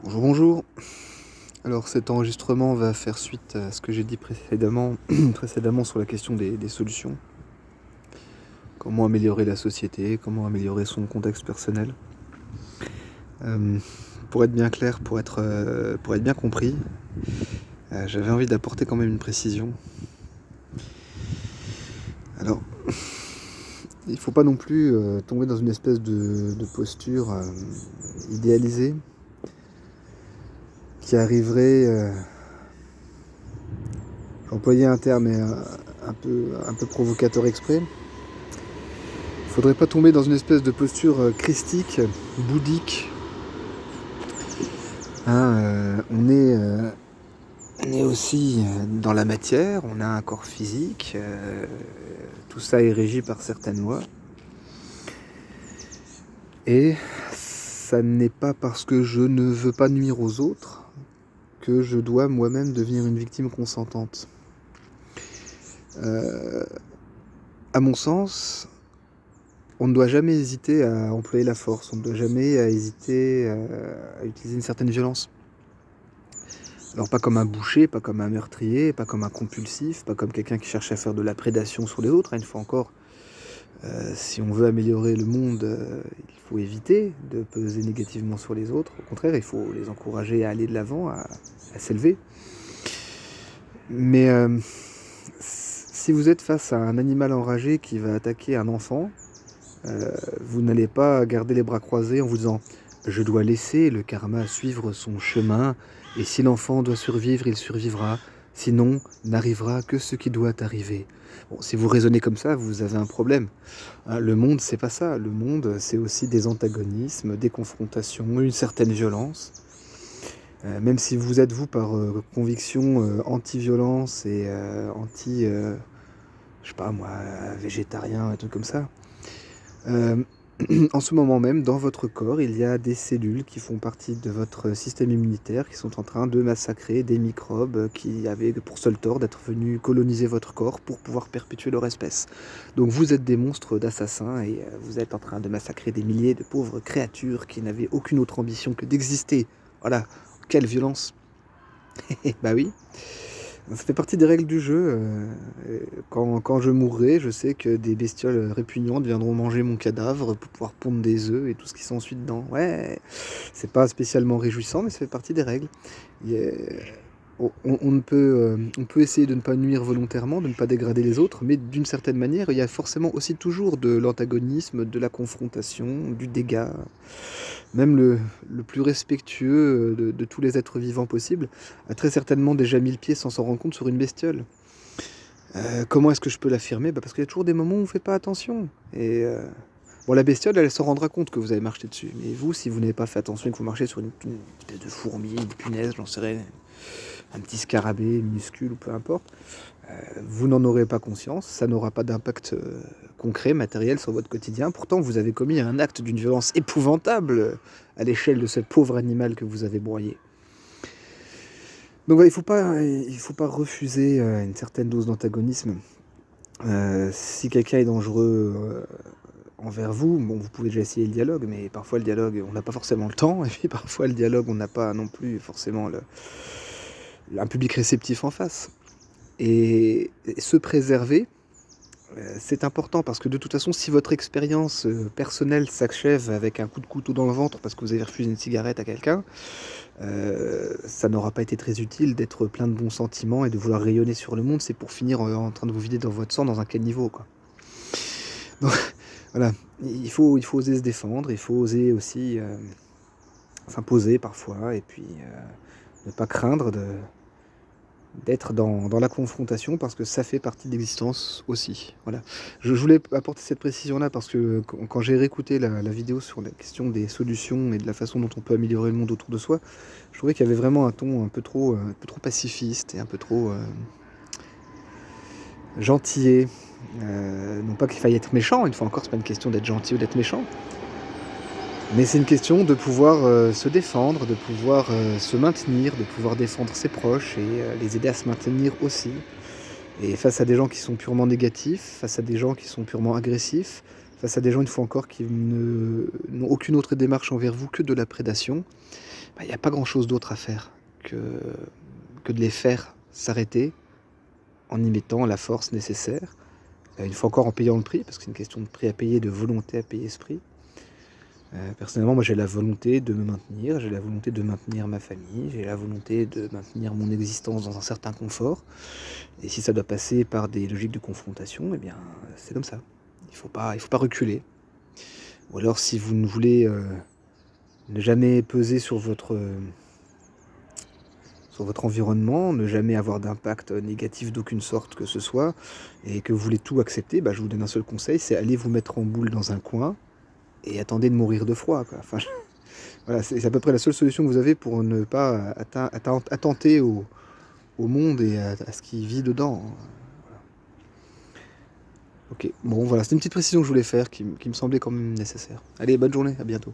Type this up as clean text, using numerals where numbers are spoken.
Bonjour, bonjour. Alors cet enregistrement va faire suite à ce que j'ai dit précédemment sur la question des solutions. Comment améliorer la société, comment améliorer son contexte personnel. Euh, pour être bien clair, pour être bien compris, j'avais envie d'apporter quand même une précision. Alors, il ne faut pas non plus tomber dans une espèce de posture idéalisée qui arriverait... J'ai employé un terme un peu provocateur exprès. Il ne faudrait pas tomber dans une espèce de posture christique, bouddhique. On est aussi dans la matière, on a un corps physique, tout ça est régi par certaines lois. Et ça n'est pas parce que je ne veux pas nuire aux autres que je dois moi-même devenir une victime consentante. À mon sens, on ne doit jamais hésiter à employer la force, on ne doit jamais hésiter à utiliser une certaine violence. Alors pas comme un boucher, pas comme un meurtrier, pas comme un compulsif, pas comme quelqu'un qui cherche à faire de la prédation sur les autres. Une fois encore, si on veut améliorer le monde, il faut éviter de peser négativement sur les autres. Au contraire, il faut les encourager à aller de l'avant, à s'élever. Mais si vous êtes face à un animal enragé qui va attaquer un enfant, vous n'allez pas garder les bras croisés en vous disant « Je dois laisser le karma suivre son chemin, et si l'enfant doit survivre, il survivra, sinon n'arrivera que ce qui doit arriver. » Bon, si vous raisonnez comme ça, vous avez un problème. Hein, le monde, c'est pas ça. Le monde, c'est aussi des antagonismes, des confrontations, une certaine violence. Même si vous êtes, vous, par conviction anti-violence et je sais pas moi, végétarien, un truc comme ça. En ce moment même, dans votre corps, il y a des cellules qui font partie de votre système immunitaire qui sont en train de massacrer des microbes qui avaient pour seul tort d'être venus coloniser votre corps pour pouvoir perpétuer leur espèce. Donc vous êtes des monstres d'assassins et vous êtes en train de massacrer des milliers de pauvres créatures qui n'avaient aucune autre ambition que d'exister. Voilà, quelle violence. Bah oui. Ça fait partie des règles du jeu. Quand je mourrai, je sais que des bestioles répugnantes viendront manger mon cadavre pour pouvoir pondre des œufs et tout ce qui s'ensuit dedans. Ouais, c'est pas spécialement réjouissant, mais ça fait partie des règles. Il y a- on peut essayer de ne pas nuire volontairement, de ne pas dégrader les autres, mais d'une certaine manière, il y a forcément aussi toujours de l'antagonisme, de la confrontation, du dégât. Même le plus respectueux de tous les êtres vivants possibles a très certainement déjà mis le pied sans s'en rendre compte sur une bestiole. Comment est-ce que je peux l'affirmer? Parce qu'il y a toujours des moments où on ne fait pas attention. Et bon, la bestiole, elle s'en rendra compte que vous avez marché dessus. Mais vous, si vous n'avez pas fait attention et que vous marchez sur une espèce de fourmi, une punaise, j'en sais rien, un petit scarabée minuscule ou peu importe, vous n'en aurez pas conscience, ça n'aura pas d'impact concret, matériel sur votre quotidien. Pourtant, vous avez commis un acte d'une violence épouvantable à l'échelle de ce pauvre animal que vous avez broyé. Donc voilà, il faut pas refuser une certaine dose d'antagonisme. Si quelqu'un est dangereux envers vous, bon, vous pouvez déjà essayer le dialogue, mais parfois le dialogue, on n'a pas forcément le temps, et puis parfois le dialogue, on n'a pas non plus forcément un public réceptif en face. Et se préserver, c'est important parce que de toute façon, si votre expérience personnelle s'achève avec un coup de couteau dans le ventre parce que vous avez refusé une cigarette à quelqu'un, ça n'aura pas été très utile d'être plein de bons sentiments et de vouloir rayonner sur le monde. C'est pour finir en train de vous vider dans votre sang dans un caniveau, quoi. Donc voilà, il faut oser se défendre, il faut oser aussi s'imposer parfois et puis ne pas craindre d'être dans la confrontation parce que ça fait partie de l'existence aussi. Voilà. Je voulais apporter cette précision-là parce que quand j'ai réécouté la vidéo sur la question des solutions et de la façon dont on peut améliorer le monde autour de soi, je trouvais qu'il y avait vraiment un ton un peu trop pacifiste et un peu trop gentillet. Non pas qu'il faille être méchant, une fois encore, c'est pas une question d'être gentil ou d'être méchant, mais c'est une question de pouvoir se défendre, de pouvoir se maintenir, de pouvoir défendre ses proches et les aider à se maintenir aussi. Et face à des gens qui sont purement négatifs, face à des gens qui sont purement agressifs, face à des gens, une fois encore, qui n'ont aucune autre démarche envers vous que de la prédation, bah, il y a pas grand-chose d'autre à faire que de les faire s'arrêter en y mettant la force nécessaire. Une fois encore en payant le prix, parce que c'est une question de prix à payer, de volonté à payer ce prix. Personnellement, moi j'ai la volonté de me maintenir, j'ai la volonté de maintenir ma famille, j'ai la volonté de maintenir mon existence dans un certain confort et si ça doit passer par des logiques de confrontation, eh bien, c'est comme ça. Il faut pas reculer ou alors si vous ne voulez, ne jamais peser sur votre environnement, ne jamais avoir d'impact, négatif d'aucune sorte que ce soit et que vous voulez tout accepter, bah, je vous donne un seul conseil, c'est allez vous mettre en boule dans un coin et attendez de mourir de froid, quoi. Enfin, voilà, c'est à peu près la seule solution que vous avez pour ne pas attenter au monde et à ce qui vit dedans, hein. OK, bon voilà, c'était une petite précision que je voulais faire qui me semblait quand même nécessaire. Allez, bonne journée, à bientôt.